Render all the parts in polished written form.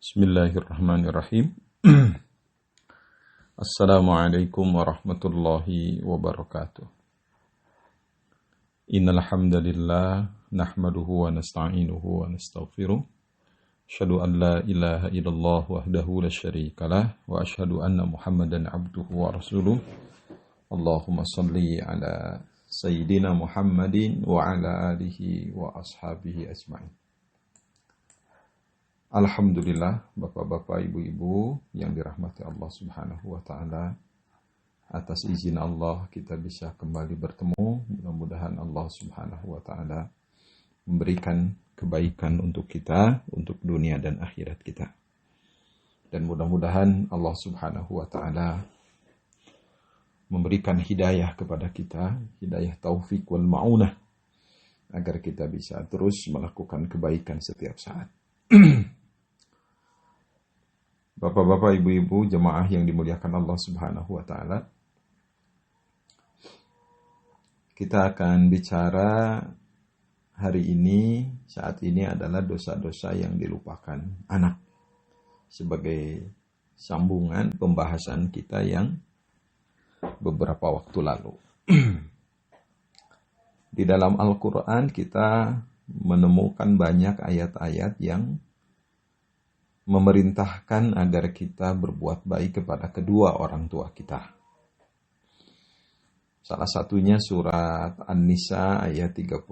Bismillahirrahmanirrahim. Assalamualaikum warahmatullahi wabarakatuh. Innal hamdalillah nahmaduhu wa nasta'inuhu wa nastaghfiruh. Asyhadu an la ilaha illallah wahdahu la syarikalah wa asyhadu anna Muhammadan abduhu wa rasuluh. Allahumma shalli ala sayyidina Muhammadin wa ala alihi wa ashabihi ajma'in. Alhamdulillah, bapak-bapak, ibu-ibu yang dirahmati Allah Subhanahu wa Ta'ala, atas izin Allah kita bisa kembali bertemu. Mudah-mudahan Allah Subhanahu wa Ta'ala memberikan kebaikan untuk kita, untuk dunia dan akhirat kita. Dan mudah-mudahan Allah Subhanahu wa Ta'ala memberikan hidayah kepada kita, hidayah taufik wal ma'unah, agar kita bisa terus melakukan kebaikan setiap saat. Bapak-bapak, ibu-ibu, jemaah yang dimuliakan Allah Subhanahu wa Ta'ala, kita akan bicara hari ini, saat ini adalah dosa-dosa yang dilupakan anak, sebagai sambungan pembahasan kita yang beberapa waktu lalu. Di dalam Al-Quran kita menemukan banyak ayat-ayat yang memerintahkan agar kita berbuat baik kepada kedua orang tua kita. Salah satunya surat An-Nisa ayat 36,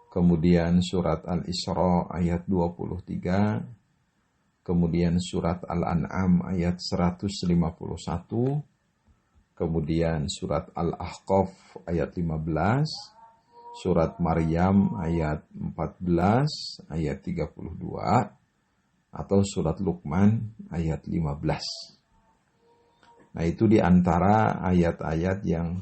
kemudian surat Al-Isra ayat 23, kemudian surat Al-An'am ayat 151, kemudian surat Al-Ahqaf ayat 15, surat Maryam ayat 14, ayat 32, atau surat Luqman ayat 15. Nah, itu di antara ayat-ayat yang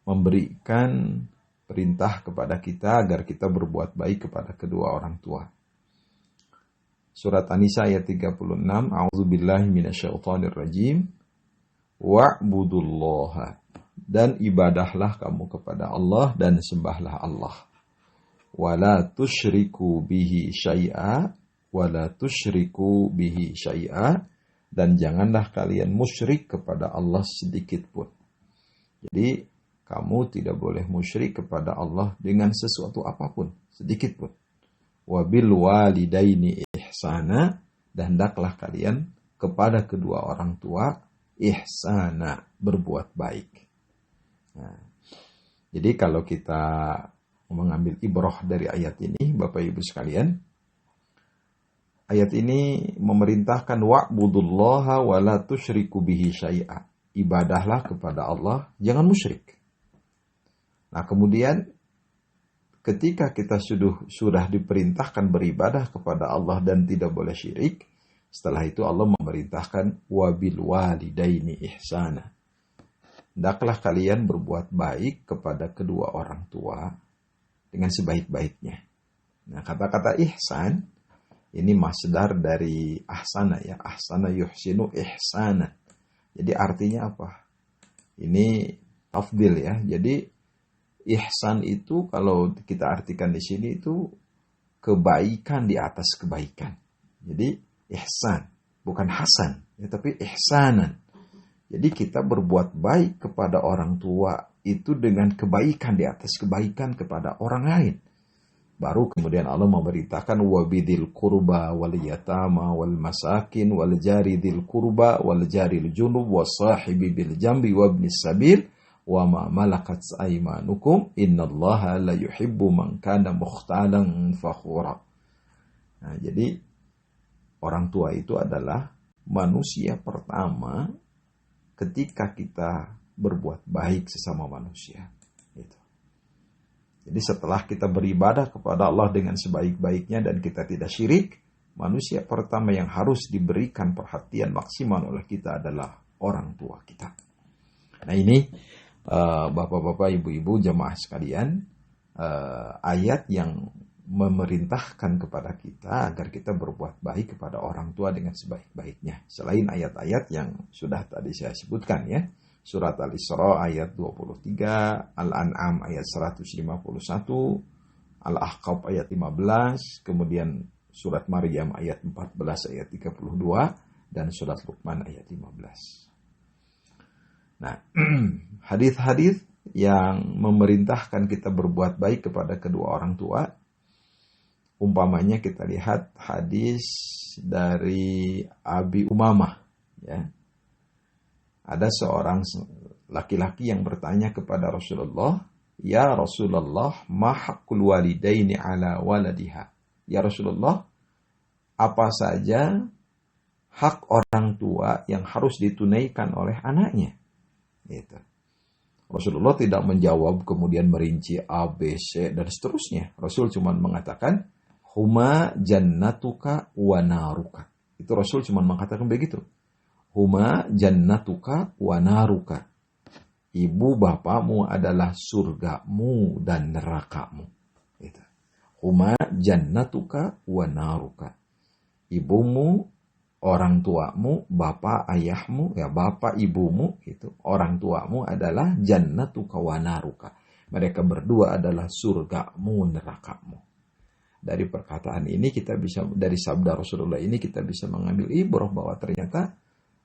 memberikan perintah kepada kita agar kita berbuat baik kepada kedua orang tua. Surat An-Nisa ayat 36, A'udzubillahi minasyaitonirrajim. Wa'budullaha, dan ibadahlah kamu kepada Allah dan sembahlah Allah. Wala tusyriku bihi syai'a, wala tusyriku bihi syai'a, dan janganlah kalian musyrik kepada Allah sedikit pun. Jadi kamu tidak boleh musyrik kepada Allah dengan sesuatu apapun, sedikit pun. Wabil walidaini ihsana, dan hendaklah kalian kepada kedua orang tua ihsana, berbuat baik. Nah, jadi kalau kita mengambil ibrah dari ayat ini, Bapak Ibu sekalian, ayat ini memerintahkan wa'budullaha wa la tusyriku bihi syai'a. Ibadahlah kepada Allah, jangan musyrik. Nah, kemudian ketika kita sudah diperintahkan beribadah kepada Allah dan tidak boleh syirik, setelah itu Allah memerintahkan wabil walidaini ihsana. Hendaklah kalian berbuat baik kepada kedua orang tua dengan sebaik-baiknya. Nah, kata-kata ihsan ini masdar dari ahsana, ya. Ahsana yuhsinu ihsana. Jadi artinya apa? Ini tafdil, ya. Jadi ihsan itu kalau kita artikan di sini itu kebaikan di atas kebaikan. Jadi ihsan, bukan hasan, ya, tapi ihsanan. Jadi kita berbuat baik kepada orang tua itu dengan kebaikan di atas kebaikan kepada orang lain. Baru kemudian Allah memerintahkan wabidil kurba wal yatama wal masakin wal jari dil kurba wal jaril junub wasahibi bil jambi wabnis sabil wa ma malakat aymanukum innallaha la yuhibbu man kana mukhtalan fakhura. Nah, jadi orang tua itu adalah manusia pertama ketika kita berbuat baik sesama manusia. Gitu. Jadi setelah kita beribadah kepada Allah dengan sebaik-baiknya dan kita tidak syirik, manusia pertama yang harus diberikan perhatian maksimal oleh kita adalah orang tua kita. Nah, ini bapak-bapak, ibu-ibu, jemaah sekalian, ayat yang memerintahkan kepada kita agar kita berbuat baik kepada orang tua dengan sebaik-baiknya. Selain ayat-ayat yang sudah tadi saya sebutkan, ya. Surat Al-Isra ayat 23, Al-An'am ayat 151, Al-Ahqaf ayat 15, kemudian Surat Maryam ayat 14 ayat 32 dan surat Luqman ayat 15. Nah, hadis-hadis yang memerintahkan kita berbuat baik kepada kedua orang tua, umpamanya kita lihat hadis dari Abi Umamah, ya. Ada seorang laki-laki yang bertanya kepada Rasulullah, "Ya Rasulullah, ma haqqul walidaini ala waladiha?" Ya Rasulullah, apa saja hak orang tua yang harus ditunaikan oleh anaknya? Gitu. Rasulullah tidak menjawab kemudian merinci A, B, C, dan seterusnya. Rasul cuma mengatakan, huma jannatuka wa naruka. Itu Rasul cuma mengatakan begitu. Huma jannatuka wa naruka. Ibu bapakmu adalah surgamu dan nerakamu. Gitu. Huma jannatuka wa naruka. Ibumu, orang tuamu, bapak ayahmu, ya bapak ibumu, itu orang tuamu adalah jannatuka wa naruka. Mereka berdua adalah surgamu, nerakamu. Dari perkataan ini kita bisa, dari sabda Rasulullah ini kita bisa mengambil ibrah bahwa ternyata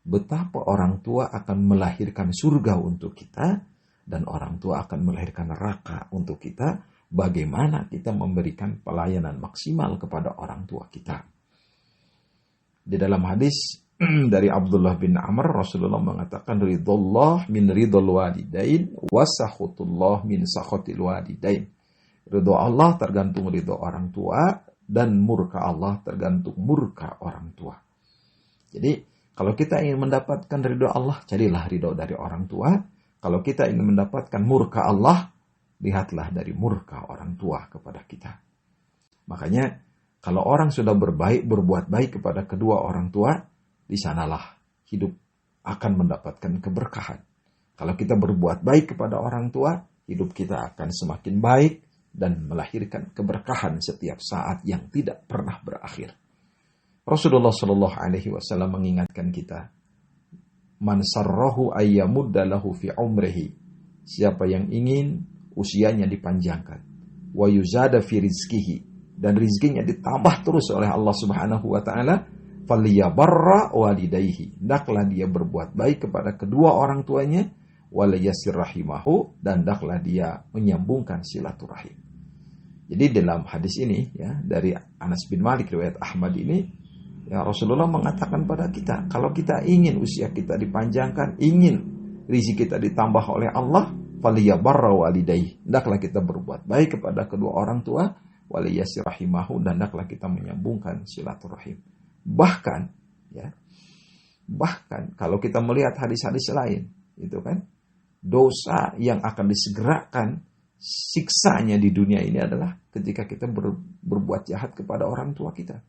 betapa orang tua akan melahirkan surga untuk kita dan orang tua akan melahirkan neraka untuk kita. Bagaimana kita memberikan pelayanan maksimal kepada orang tua kita. Di dalam hadis dari Abdullah bin Amr, Rasulullah mengatakan, ridullah min ridul walidain wa sakhutullah min sakhutil walidain. Ridho Allah tergantung ridho orang tua dan murka Allah tergantung murka orang tua. Jadi kalau kita ingin mendapatkan ridho Allah, carilah ridho dari orang tua. Kalau kita ingin mendapatkan murka Allah, lihatlah dari murka orang tua kepada kita. Makanya kalau orang sudah berbuat baik kepada kedua orang tua, di sanalah hidup akan mendapatkan keberkahan. Kalau kita berbuat baik kepada orang tua, hidup kita akan semakin baik dan melahirkan keberkahan setiap saat yang tidak pernah berakhir. Rasulullah Shallallahu Alaihi Wasallam mengingatkan kita, man sarrahu ayyamudda lahu fi umrihi. Siapa yang ingin usianya dipanjangkan, wa yuzada fi rizkihi, dan rizkinya ditambah terus oleh Allah Subhanahu wa taala, falyabarra walidayhi. Hendaklah dia berbuat baik kepada kedua orang tuanya, wala yasir rahimahu, dan hendaklah dia menyambungkan silaturahim. Jadi dalam hadis ini, ya, dari Anas bin Malik riwayat Ahmad ini, ya, Rasulullah mengatakan pada kita, kalau kita ingin usia kita dipanjangkan, ingin rezeki kita ditambah oleh Allah, faliyabarra walidayhi. Hendaklah kita berbuat baik kepada kedua orang tua, waliyasir rahimahu, dan hendaklah kita menyambungkan silaturahim. Bahkan, ya, bahkan kalau kita melihat hadis-hadis lain, itu kan, dosa yang akan disegerakan siksanya di dunia ini adalah ketika kita berbuat jahat kepada orang tua kita.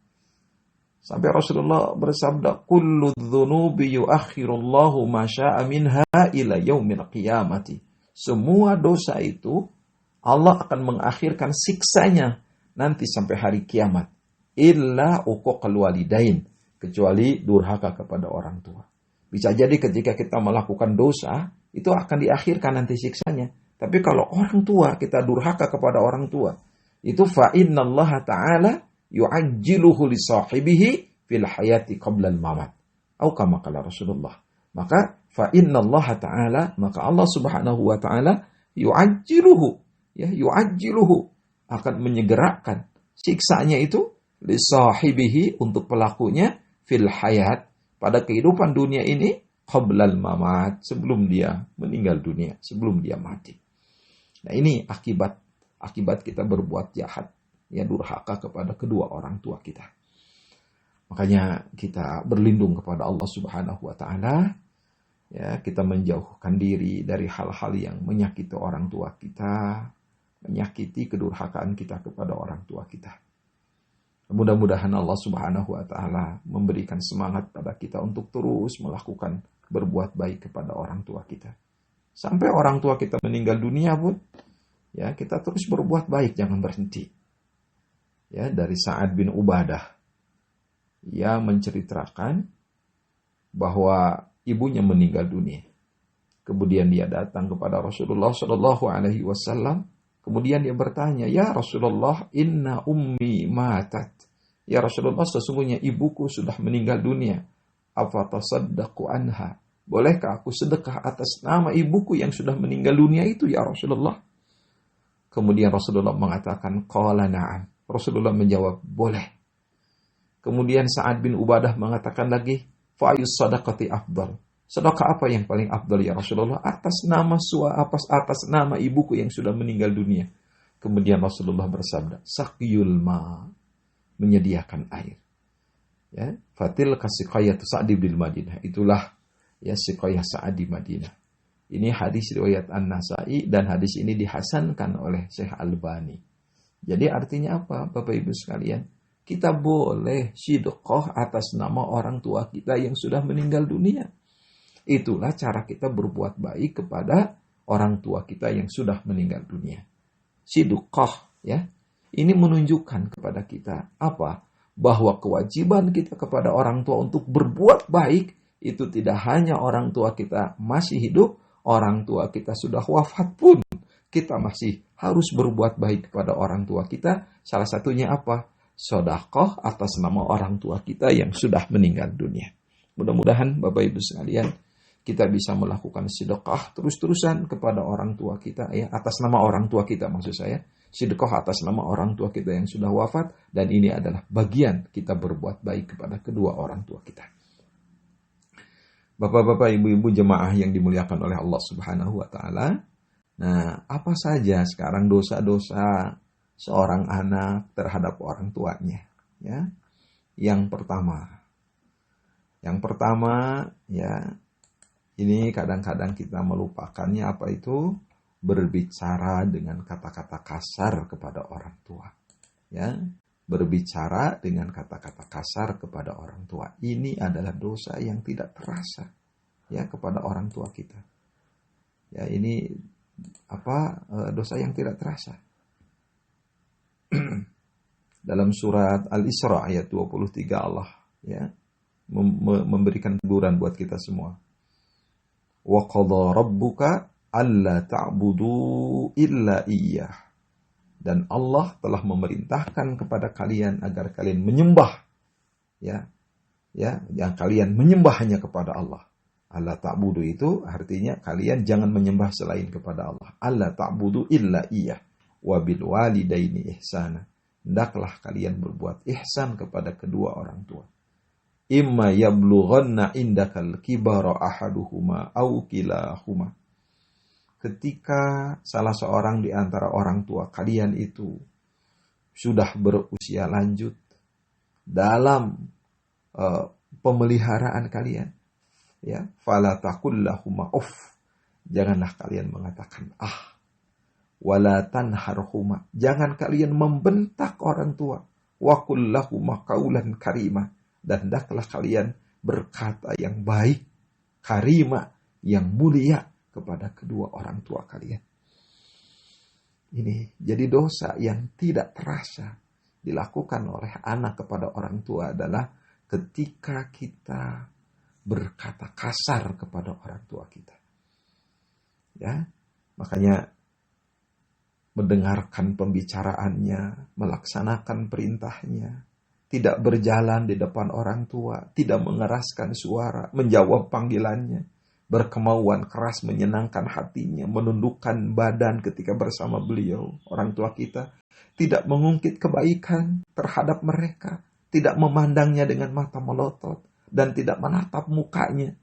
Sampai Rasulullah bersabda, kullu dzunubi yuakhirullahu ma syaa minha ila yaumil qiyamati. Semua dosa itu Allah akan mengakhirkan siksanya nanti sampai hari kiamat. Illa uquqal walidain, kecuali durhaka kepada orang tua. Bisa jadi ketika kita melakukan dosa, itu akan diakhirkan nanti siksanya. Tapi kalau orang tua, kita durhaka kepada orang tua, itu fa innallaha ta'ala yu'ajjiluhu li sahibihi fil hayati qabla al-mamat. Atau kama qala Rasulullah. Maka fa innallaha ta'ala, maka Allah Subhanahu wa taala yu'ajjiluhu, ya, yu'ajjiluhu, akan menyegerakan siksanya itu li sahibihi, untuk pelakunya, fil hayat, pada kehidupan dunia ini, qablal mamat, sebelum dia meninggal dunia, sebelum dia mati. Nah, ini akibat kita berbuat jahat, ya, durhaka kepada kedua orang tua kita. Makanya kita berlindung kepada Allah Subhanahu wa taala, ya, kita menjauhkan diri dari hal-hal yang menyakiti orang tua kita, menyakiti kedurhakaan kita kepada orang tua kita. Mudah-mudahan Allah Subhanahu wa taala memberikan semangat pada kita untuk terus melakukan berbuat baik kepada orang tua kita. Sampai orang tua kita meninggal dunia pun, ya, kita terus berbuat baik, jangan berhenti. Ya, dari Sa'ad bin Ubadah, ia menceritakan bahwa ibunya meninggal dunia. Kemudian dia datang kepada Rasulullah Shallallahu Alaihi Wasallam. Kemudian dia bertanya, ya Rasulullah, inna ummi matat. Ya Rasulullah, sesungguhnya ibuku sudah meninggal dunia. Afatasaddaqu anha. Bolehkah aku sedekah atas nama ibuku yang sudah meninggal dunia itu ya Rasulullah? Kemudian Rasulullah mengatakan, qala na'am. Rasulullah menjawab, boleh. Kemudian Sa'ad bin Ubadah mengatakan lagi, fa'ayus sadaqati afdal. Sedekah apa yang paling afdal ya Rasulullah? Atas nama ibuku yang sudah meninggal dunia. Kemudian Rasulullah bersabda, saqyul ma, menyediakan air. Ya, fatil kasiqayatu Sa'di bil Madinah. Itulah ya siqayah Sa'ad di Madinah. Ini hadis riwayat An-Nasa'i dan hadis ini dihasankan oleh Syekh Albani. Jadi artinya apa, Bapak Ibu sekalian? Kita boleh sedekah atas nama orang tua kita yang sudah meninggal dunia. Itulah cara kita berbuat baik kepada orang tua kita yang sudah meninggal dunia. Sedekah, ya. Ini menunjukkan kepada kita apa? Bahwa kewajiban kita kepada orang tua untuk berbuat baik itu tidak hanya orang tua kita masih hidup, orang tua kita sudah wafat pun kita masih harus berbuat baik kepada orang tua kita. Salah satunya apa? Sedekah atas nama orang tua kita yang sudah meninggal dunia. Mudah-mudahan Bapak Ibu sekalian, kita bisa melakukan sedekah terus-terusan kepada orang tua kita, ya, atas nama orang tua kita maksud saya. Sedekah atas nama orang tua kita yang sudah wafat, dan ini adalah bagian kita berbuat baik kepada kedua orang tua kita. Bapak-bapak, ibu-ibu jemaah yang dimuliakan oleh Allah Subhanahu wa taala. Nah, apa saja sekarang dosa-dosa seorang anak terhadap orang tuanya, ya? Yang pertama, ya, ini kadang-kadang kita melupakannya, apa itu? Berbicara dengan kata-kata kasar kepada orang tua. Ya, berbicara dengan kata-kata kasar kepada orang tua. Ini adalah dosa yang tidak terasa, ya, kepada orang tua kita. Ya, ini dosa yang tidak terasa. Dalam surat Al-Isra ayat 23 Allah, ya, memberikan teguran buat kita semua. Wa qadha rabbuka alla ta'budu illa iyyah. Dan Allah telah memerintahkan kepada kalian agar kalian menyembah, ya, yang kalian menyembah hanya kepada Allah. Allah ta'budu itu artinya kalian jangan menyembah selain kepada Allah. Allah ta'budu illa iyyah wa bil walidaini ihsana. Hendaklah kalian berbuat ihsan kepada kedua orang tua. Imma yablughanna indakal kibara ahaduhuma aw kilahuma. Ketika salah seorang di antara orang tua kalian itu sudah berusia lanjut dalam pemeliharaan kalian, ya, fala taqul lahuma uff, janganlah kalian mengatakan wala tanharhuma, jangan kalian membentak orang tua, wa qul lahuma qaulan karima, dan hendaklah kalian berkata yang baik, karima, yang mulia kepada kedua orang tua kalian. Ini jadi dosa yang tidak terasa dilakukan oleh anak kepada orang tua adalah ketika kita berkata kasar kepada orang tua kita. Ya, makanya mendengarkan pembicaraannya, melaksanakan perintahnya, tidak berjalan di depan orang tua, tidak mengeraskan suara, menjawab panggilannya, berkemauan keras menyenangkan hatinya, menundukkan badan ketika bersama beliau, orang tua kita, tidak mengungkit kebaikan terhadap mereka, tidak memandangnya dengan mata melotot, dan tidak menatap mukanya.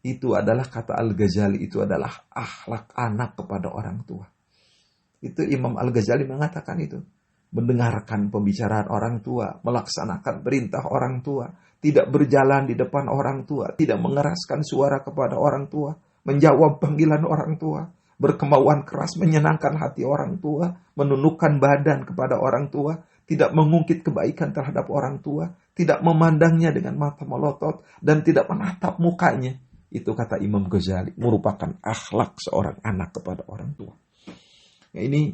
Itu adalah, kata Al-Ghazali, itu adalah akhlak anak kepada orang tua. Itu Imam Al-Ghazali mengatakan itu. Mendengarkan pembicaraan orang tua, melaksanakan perintah orang tua, tidak berjalan di depan orang tua, tidak mengeraskan suara kepada orang tua, menjawab panggilan orang tua, berkemauan keras menyenangkan hati orang tua, menundukkan badan kepada orang tua, tidak mengungkit kebaikan terhadap orang tua, tidak memandangnya dengan mata melotot, dan tidak menatap mukanya. Itu, kata Imam Ghazali, merupakan akhlak seorang anak kepada orang tua. Ya, ini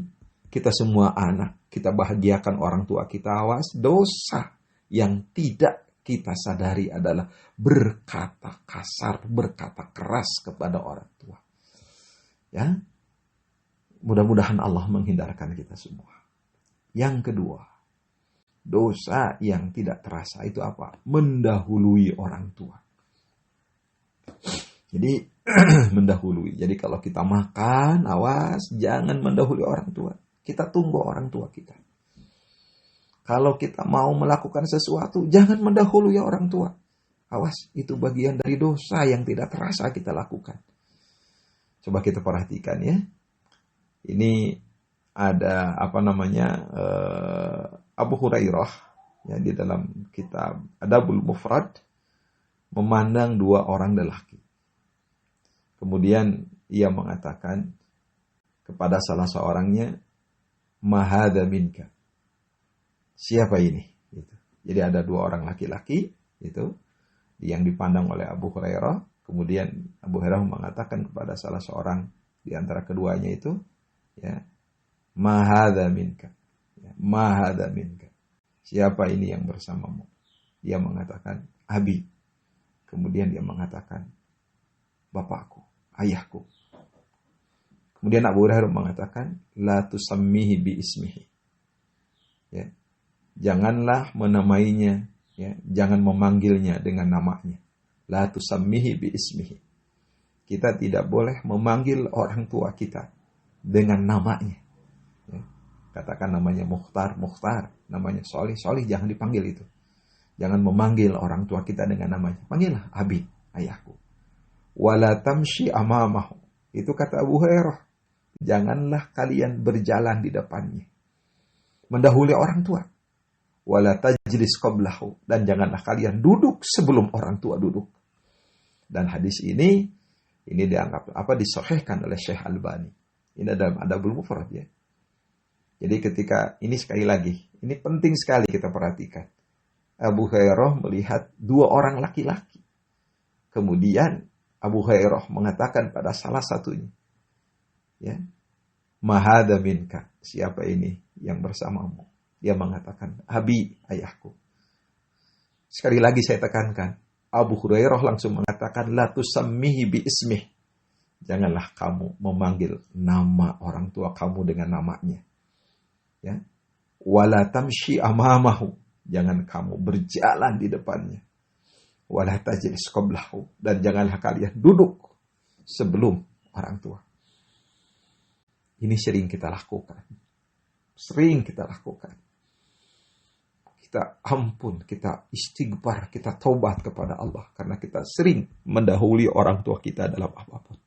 kita semua anak, kita bahagiakan orang tua kita. Awas, dosa yang tidak kita sadari adalah berkata kasar, berkata keras kepada orang tua. Ya, mudah-mudahan Allah menghindarkan kita semua. Yang kedua, Dosa yang tidak terasa itu apa? Mendahului orang tua. Jadi mendahului. Jadi kalau kita makan, awas jangan mendahului orang tua. Kita tunggu orang tua kita. Kalau kita mau melakukan sesuatu, jangan mendahului orang tua. Awas, itu bagian dari dosa yang tidak terasa kita lakukan. Coba kita perhatikan ya. Ini ada Abu Hurairah ya, di dalam kitab Adabul Mufrad memandang dua orang lelaki. Kemudian ia mengatakan kepada salah seorangnya, "Mahadha minka." Siapa ini? Gitu. Jadi ada dua orang laki-laki itu yang dipandang oleh Abu Hurairah. Kemudian Abu Hurairah mengatakan kepada salah seorang di antara keduanya itu, ya, "Mahadha minka." Ya, "Mahadha minka." Siapa ini yang bersamamu? Dia mengatakan, "Abi." Kemudian dia mengatakan, "Bapakku, ayahku." Kemudian Abu Hurairah mengatakan, "La tusammihi bi ismihi." Ya. Janganlah menamainya, ya, jangan memanggilnya dengan namanya. La tusammihi bi ismihi. Kita tidak boleh memanggil orang tua kita dengan namanya. Ya. Katakan namanya Mukhtar, Mukhtar. Namanya Solih, Solih, jangan dipanggil itu. Jangan memanggil orang tua kita dengan namanya. Panggillah Abi, ayahku. Wala tamshi amamahu. Itu kata Abu Hurairah. Janganlah kalian berjalan di depannya. Mendahului orang tua. Wala tajlis qablahu. Dan janganlah kalian duduk sebelum orang tua duduk. Dan hadis ini dianggap disahihkan oleh Syekh Albani. Ini dalam Adabul Mufrad ya. Jadi ketika ini sekali lagi, ini penting sekali kita perhatikan. Abu Hurairah melihat dua orang laki-laki. Kemudian Abu Hurairah mengatakan pada salah satunya, ya, "Mahadha minka." Siapa ini yang bersamamu? Dia mengatakan, "Abi, ayahku." Sekali lagi saya tekankan, Abu Hurairah langsung mengatakan, "La tusammihi bi ismih." Janganlah kamu memanggil nama orang tua kamu dengan namanya. Ya. Wala tamshi amamahu. Jangan kamu berjalan di depannya. Wala tajlis qablahu. Dan janganlah kalian duduk sebelum orang tua. Ini sering kita lakukan. Sering kita lakukan. Kita ampun, kita istighfar, kita taubat kepada Allah. Karena kita sering mendahului orang tua kita dalam apapun.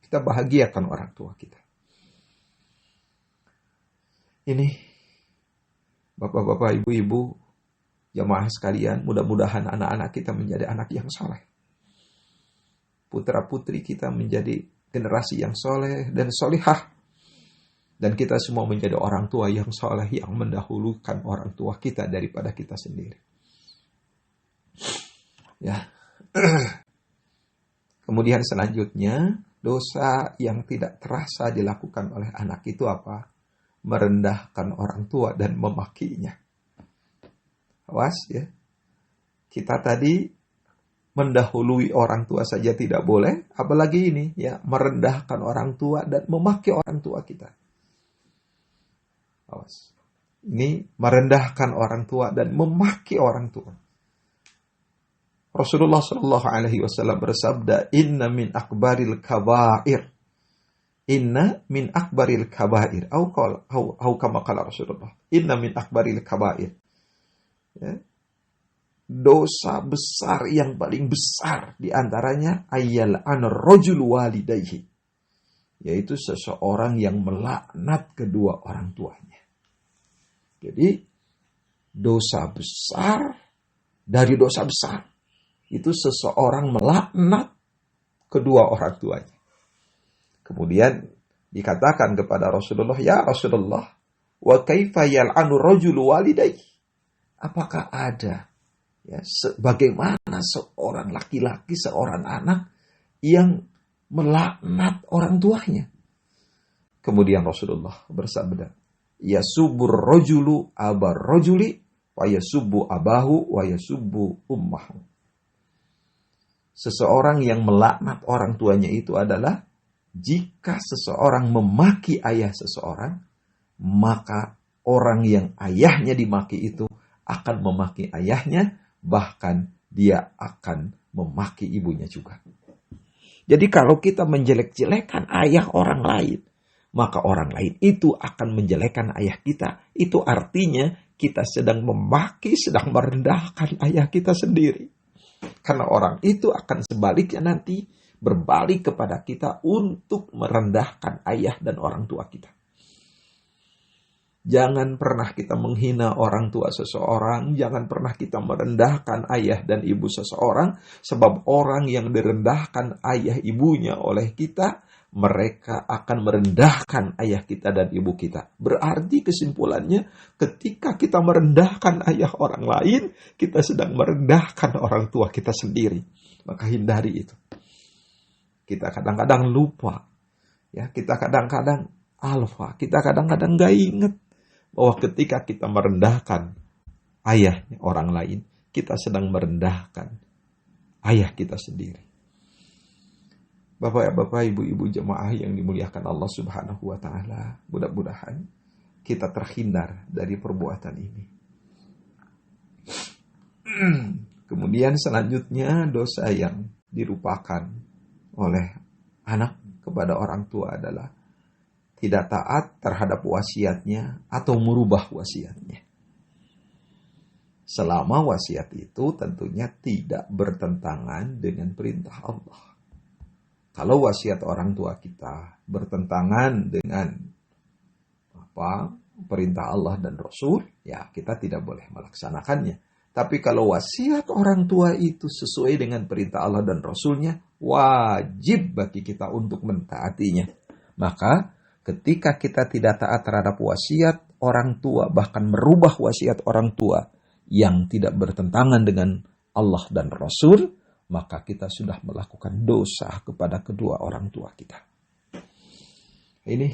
Kita bahagiakan orang tua kita. Ini, bapak-bapak, ibu-ibu, jamaah sekalian, mudah-mudahan anak-anak kita menjadi anak yang soleh. Putra-putri kita menjadi generasi yang soleh dan solihah. Dan kita semua menjadi orang tua yang soleh, yang mendahulukan orang tua kita daripada kita sendiri. Ya. Kemudian selanjutnya, dosa yang tidak terasa dilakukan oleh anak itu apa? Merendahkan orang tua dan memakinya. Awas ya. Kita tadi mendahului orang tua saja tidak boleh, apalagi ini ya, merendahkan orang tua dan memaki orang tua kita. Awas. Ini merendahkan orang tua dan memaki orang tua. Rasulullah Shallallahu Alaihi Wasallam bersabda, "Inna min akbaril kabair." Inna min akbaril kabair. Au kama qala Rasulullah. Inna min akbaril kabair. Ya. Dosa besar yang paling besar diantaranya ayyal anar rajul walidayhi. Yaitu seseorang yang melaknat kedua orang tuanya. Jadi dosa besar dari dosa besar itu seseorang melaknat kedua orang tuanya. Kemudian dikatakan kepada Rasulullah, "Ya Rasulullah, wa kaifa yal'anu rajulu walidayhi?" Apakah ada ya bagaimana seorang laki-laki, seorang anak yang melaknat orang tuanya? Kemudian Rasulullah bersabda, "Yasubur rajulu abar rajuli wa yasubbu abahu wa yasubbu ummahu." Seseorang yang melaknat orang tuanya itu adalah jika seseorang memaki ayah seseorang, maka orang yang ayahnya dimaki itu akan memaki ayahnya, bahkan dia akan memaki ibunya juga. Jadi kalau kita menjelek-jelekan ayah orang lain, maka orang lain itu akan menjelekkan ayah kita. Itu artinya kita sedang memaki, sedang merendahkan ayah kita sendiri. Karena orang itu akan sebaliknya nanti berbalik kepada kita untuk merendahkan ayah dan orang tua kita. Jangan pernah kita menghina orang tua seseorang. Jangan pernah kita merendahkan ayah dan ibu seseorang. Sebab orang yang direndahkan ayah ibunya oleh kita, mereka akan merendahkan ayah kita dan ibu kita. Berarti kesimpulannya, ketika kita merendahkan ayah orang lain, kita sedang merendahkan orang tua kita sendiri. Maka hindari itu. Kita kadang-kadang lupa. Ya, kita kadang-kadang alfa. Kita kadang-kadang gak ingat bahwa ketika kita merendahkan ayahnya orang lain, kita sedang merendahkan ayah kita sendiri. Bapak-bapak, ibu-ibu jemaah yang dimuliakan Allah Subhanahu wa Ta'ala, mudah-mudahan kita terhindar dari perbuatan ini. Kemudian selanjutnya, dosa yang dilupakan oleh anak kepada orang tua adalah tidak taat terhadap wasiatnya atau merubah wasiatnya. Selama wasiat itu tentunya tidak bertentangan dengan perintah Allah. Kalau wasiat orang tua kita bertentangan dengan perintah Allah dan Rasul, ya kita tidak boleh melaksanakannya. Tapi kalau wasiat orang tua itu sesuai dengan perintah Allah dan Rasulnya, wajib bagi kita untuk mentaatinya. Maka ketika kita tidak taat terhadap wasiat orang tua, bahkan merubah wasiat orang tua yang tidak bertentangan dengan Allah dan Rasul, maka kita sudah melakukan dosa kepada kedua orang tua kita. Ini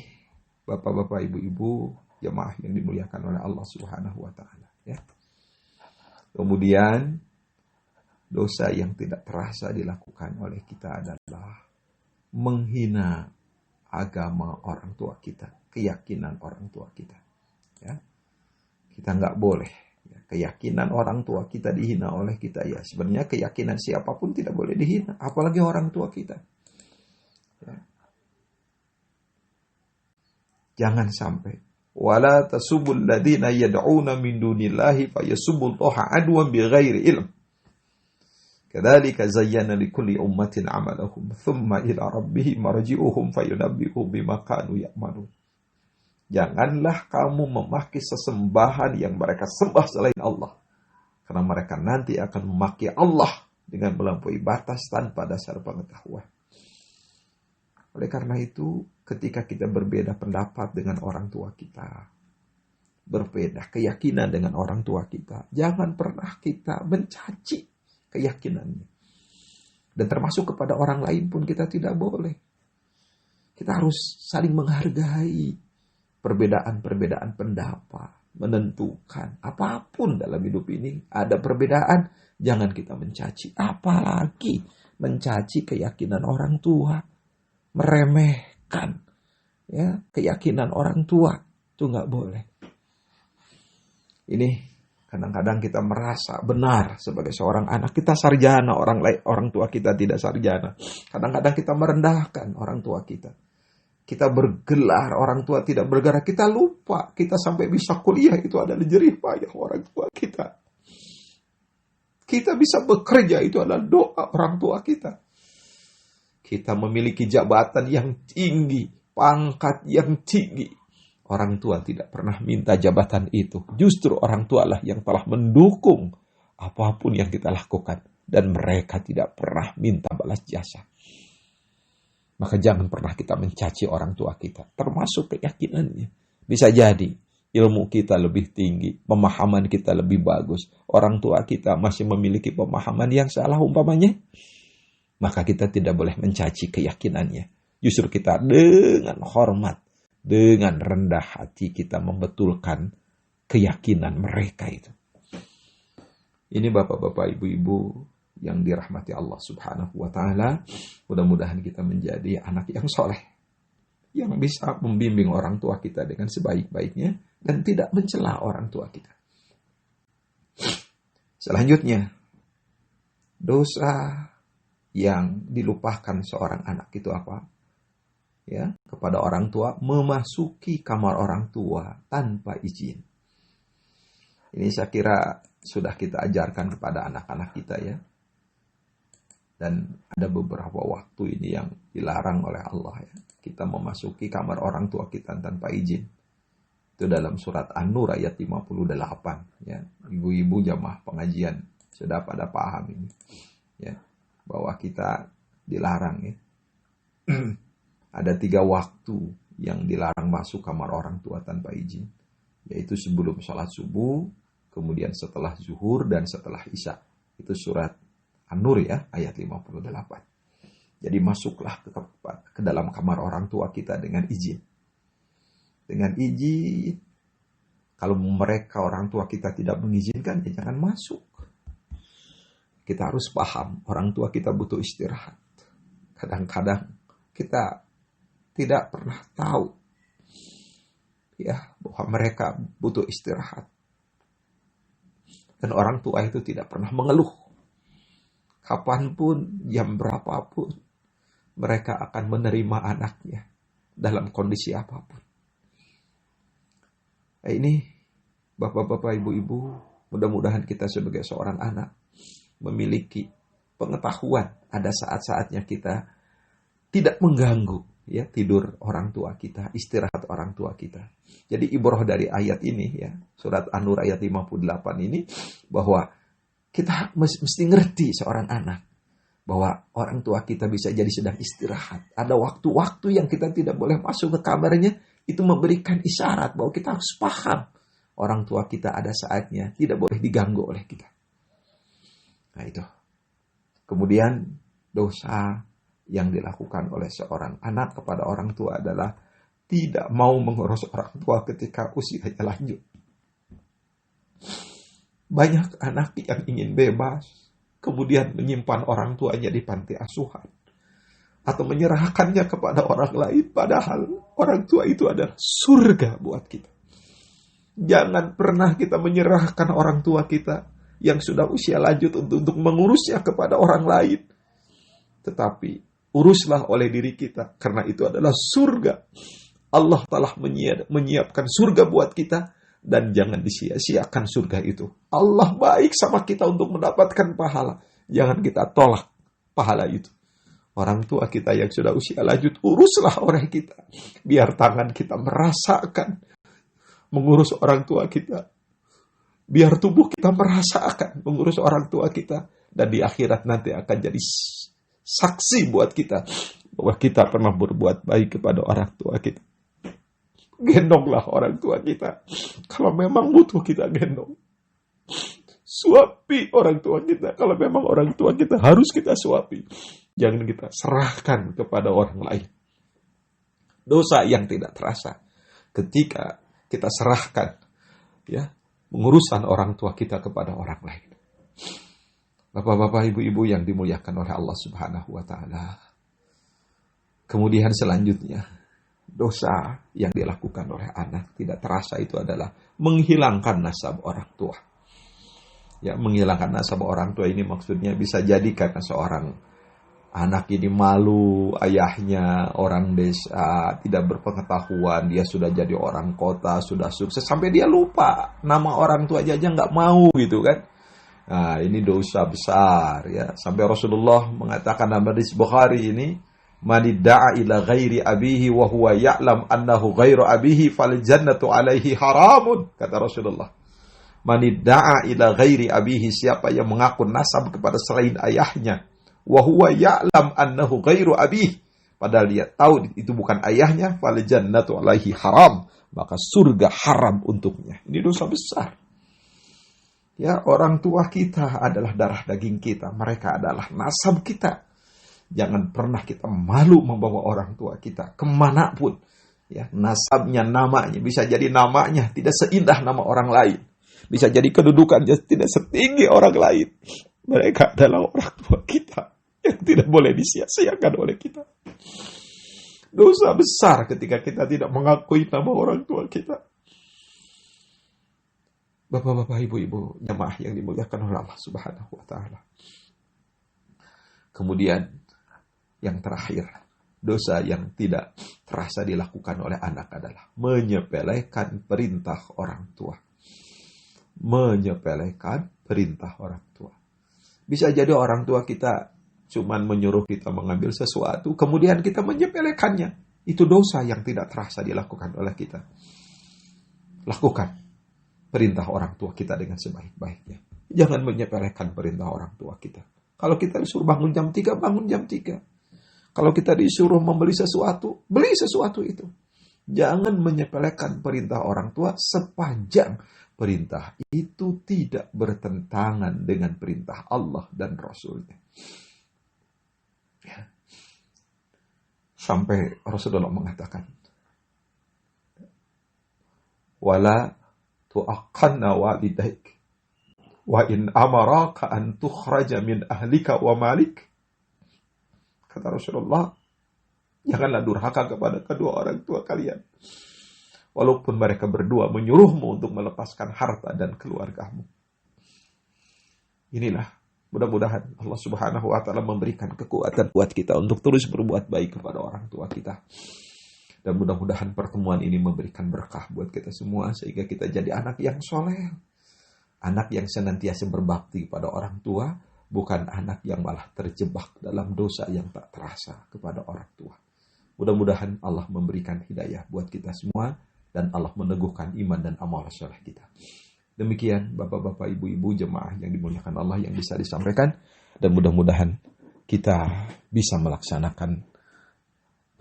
bapak-bapak, ibu-ibu, jemaah yang dimuliakan oleh Allah Subhanahu wa Ta'ala. Ya. Kemudian dosa yang tidak terasa dilakukan oleh kita adalah menghina agama orang tua kita, keyakinan orang tua kita. Ya. Kita nggak boleh. Ya, keyakinan orang tua kita dihina oleh kita. Ya, sebenarnya keyakinan siapapun tidak boleh dihina, apalagi orang tua kita. Ya. Jangan sampai. Wala tasubul ladina yad'una min dunillahi fayasubbullaha adwan bighairi ilm. Kadzalika zayyana likulli ummatin 'amalahum thumma ila rabbihim marji'uhum fayunabbi'uhum bima kanu ya'malun. Janganlah kamu memaki sesembahan yang mereka sembah selain Allah, karena mereka nanti akan memaki Allah dengan melampaui batas tanpa dasar pengetahuan. Oleh karena itu, ketika kita berbeda pendapat dengan orang tua kita, berbeda keyakinan dengan orang tua kita, jangan pernah kita mencaci keyakinannya. Dan termasuk kepada orang lain pun kita tidak boleh. Kita harus saling menghargai perbedaan-perbedaan pendapat, menentukan apapun dalam hidup ini ada perbedaan, jangan kita mencaci, apalagi mencaci keyakinan orang tua, meremehkan ya keyakinan orang tua, itu nggak boleh. Ini kadang-kadang kita merasa benar sebagai seorang anak, kita sarjana, orang tua kita tidak sarjana. Kadang-kadang kita merendahkan orang tua kita. Kita bergelar, orang tua tidak bergerak. Kita lupa, kita sampai bisa kuliah itu adalah jerih payah orang tua kita. Kita bisa bekerja itu adalah doa orang tua kita. Kita memiliki jabatan yang tinggi, pangkat yang tinggi. Orang tua tidak pernah minta jabatan itu. Justru orang tua lah yang telah mendukung apapun yang kita lakukan. Dan mereka tidak pernah minta balas jasa. Maka jangan pernah kita mencaci orang tua kita. Termasuk keyakinannya. Bisa jadi ilmu kita lebih tinggi. Pemahaman kita lebih bagus. Orang tua kita masih memiliki pemahaman yang salah umpamanya. Maka kita tidak boleh mencaci keyakinannya. Justru kita dengan hormat, dengan rendah hati kita membetulkan keyakinan mereka itu. Ini bapak-bapak, ibu-ibu yang dirahmati Allah Subhanahu wa Ta'ala. Mudah-mudahan kita menjadi anak yang soleh, yang bisa membimbing orang tua kita dengan sebaik-baiknya dan tidak mencela orang tua kita. Selanjutnya, dosa yang dilupakan seorang anak itu apa? Ya, kepada orang tua, memasuki kamar orang tua tanpa izin. Ini saya kira sudah kita ajarkan kepada anak-anak kita ya. Dan ada beberapa waktu ini yang dilarang oleh Allah ya. Kita memasuki kamar orang tua kita tanpa izin. Itu dalam surat An-Nur ayat 58 ya. Ibu-ibu jamaah pengajian sudah pada paham ini ya, bahwa kita dilarang ya. Ada 3 waktu yang dilarang masuk kamar orang tua tanpa izin, yaitu sebelum sholat subuh, kemudian setelah zuhur, dan setelah isya. Itu surat An-Nur ya, ayat 58. Jadi masuklah ke dalam kamar orang tua kita dengan izin. Dengan izin. Kalau mereka orang tua kita tidak mengizinkan, ya jangan masuk. Kita harus paham, orang tua kita butuh istirahat. Kadang-kadang kita tidak pernah tahu ya bahwa mereka butuh istirahat. Dan orang tua itu tidak pernah mengeluh. Kapanpun, jam berapapun, mereka akan menerima anaknya dalam kondisi apapun. Ini bapak-bapak, ibu-ibu, mudah-mudahan kita sebagai seorang anak memiliki pengetahuan ada saat-saatnya kita tidak mengganggu ya tidur orang tua kita, istirahat orang tua kita. Jadi ibrah dari ayat ini ya, surat An-Nur ayat 58 ini, bahwa kita mesti ngerti seorang anak bahwa orang tua kita bisa jadi sedang istirahat. Ada waktu-waktu yang kita tidak boleh masuk ke kamarnya, itu memberikan isyarat bahwa kita harus paham orang tua kita ada saatnya tidak boleh diganggu oleh kita. Nah itu. Kemudian dosa yang dilakukan oleh seorang anak kepada orang tua adalah tidak mau mengurus orang tua ketika usianya lanjut. Banyak anak yang ingin bebas, kemudian menyimpan orang tuanya di panti asuhan, atau menyerahkannya kepada orang lain, padahal orang tua itu adalah surga buat kita. Jangan pernah kita menyerahkan orang tua kita yang sudah usia lanjut untuk mengurusnya kepada orang lain. Tetapi uruslah oleh diri kita, karena itu adalah surga. Allah telah menyiapkan surga buat kita, dan jangan disia-siakan surga itu. Allah baik sama kita untuk mendapatkan pahala. Jangan kita tolak pahala itu. Orang tua kita yang sudah usia lanjut, uruslah oleh kita. Biar tangan kita merasakan mengurus orang tua kita. Biar tubuh kita merasakan mengurus orang tua kita. Dan di akhirat nanti akan jadi saksi buat kita bahwa kita pernah berbuat baik kepada orang tua kita. Gendonglah orang tua kita. Kalau memang butuh kita gendong. Suapi orang tua kita. Kalau memang orang tua kita harus kita suapi. Jangan kita serahkan kepada orang lain. Dosa yang tidak terasa ketika kita serahkan ya pengurusan orang tua kita kepada orang lain. Bapak-bapak, ibu-ibu yang dimuliakan oleh Allah Subhanahu wa taala. Kemudian selanjutnya, dosa yang dilakukan oleh anak tidak terasa itu adalah menghilangkan nasab orang tua. Ya, menghilangkan nasab orang tua ini maksudnya bisa jadi karena seorang anak ini malu, ayahnya orang desa, tidak berpengetahuan, dia sudah jadi orang kota, sudah sukses, sampai dia lupa nama orang tua aja nggak mau gitu kan. Nah, ini dosa besar ya. Sampai Rasulullah mengatakan dalam hadis Bukhari ini, "Man idda'a ila ghairi abihi wa huwa ya'lam annahu ghairu abihi fal jannatu 'alaihi haramun," kata Rasulullah. Man idda'a ila ghairi abihi, siapa yang mengaku nasab kepada selain ayahnya, wa huwa ya'lam annahu ghairu abihi, padahal dia tahu itu bukan ayahnya, fal jannatu 'alaihi haram, maka surga haram untuknya. Ini dosa besar. Ya, orang tua kita adalah darah daging kita. Mereka adalah nasab kita. Jangan pernah kita malu membawa orang tua kita kemanapun. Ya, nasabnya, namanya. Bisa jadi namanya tidak seindah nama orang lain. Bisa jadi kedudukannya tidak setinggi orang lain. Mereka adalah orang tua kita yang tidak boleh disia-siakan oleh kita. Dosa besar ketika kita tidak mengakui nama orang tua kita. Bapak-bapak, ibu-ibu, jamaah yang dimuliakan oleh Allah Subhanahu wa taala. Kemudian yang terakhir, dosa yang tidak terasa dilakukan oleh anak adalah menyepelekan perintah orang tua. Menyepelekan perintah orang tua. Bisa jadi orang tua kita cuman menyuruh kita mengambil sesuatu, kemudian kita menyepelekannya. Itu dosa yang tidak terasa dilakukan oleh kita. Lakukan perintah orang tua kita dengan sebaik-baiknya. Jangan menyepelekan perintah orang tua kita. Kalau kita disuruh bangun jam 3, bangun jam 3. Kalau kita disuruh membeli sesuatu, beli sesuatu itu. Jangan menyepelekan perintah orang tua sepanjang perintah itu tidak bertentangan dengan perintah Allah dan Rasulnya. Ya. Sampai Rasulullah mengatakan, wala tu'aqanna walidaik wa in amaraka an tukhraja min ahlika wa malik. Kata Rasulullah, janganlah durhaka kepada kedua orang tua kalian, walaupun mereka berdua menyuruhmu untuk melepaskan harta dan keluargamu. Inilah, mudah-mudahan Allah Subhanahu wa taala memberikan kekuatan buat kita untuk terus berbuat baik kepada orang tua kita. Dan mudah-mudahan pertemuan ini memberikan berkah buat kita semua, sehingga kita jadi anak yang soleh, anak yang senantiasa berbakti pada orang tua, bukan anak yang malah terjebak dalam dosa yang tak terasa kepada orang tua. Mudah-mudahan Allah memberikan hidayah buat kita semua, dan Allah meneguhkan iman dan amal soleh kita. Demikian bapak-bapak, ibu-ibu, jemaah yang dimuliakan Allah yang bisa disampaikan, dan mudah-mudahan kita bisa melaksanakan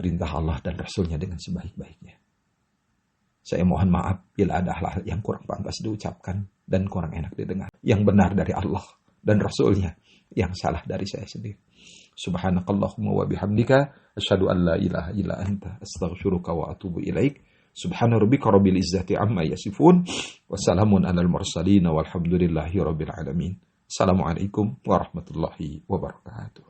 perintah Allah dan Rasulnya dengan sebaik-baiknya. Saya mohon maaf bila ada hal-hal yang kurang pantas diucapkan dan kurang enak didengar. Yang benar dari Allah dan Rasulnya, yang salah dari saya sendiri. Subhanakallahumma wa bihamdika asyhadu an la ilaha illa anta astaghfiruka wa atubu ilaik. Subhana rabbika rabbil izzati amma yasifun wa salamun alal mursalin walhamdulillahi rabbil alamin. Assalamualaikum warahmatullahi wabarakatuh.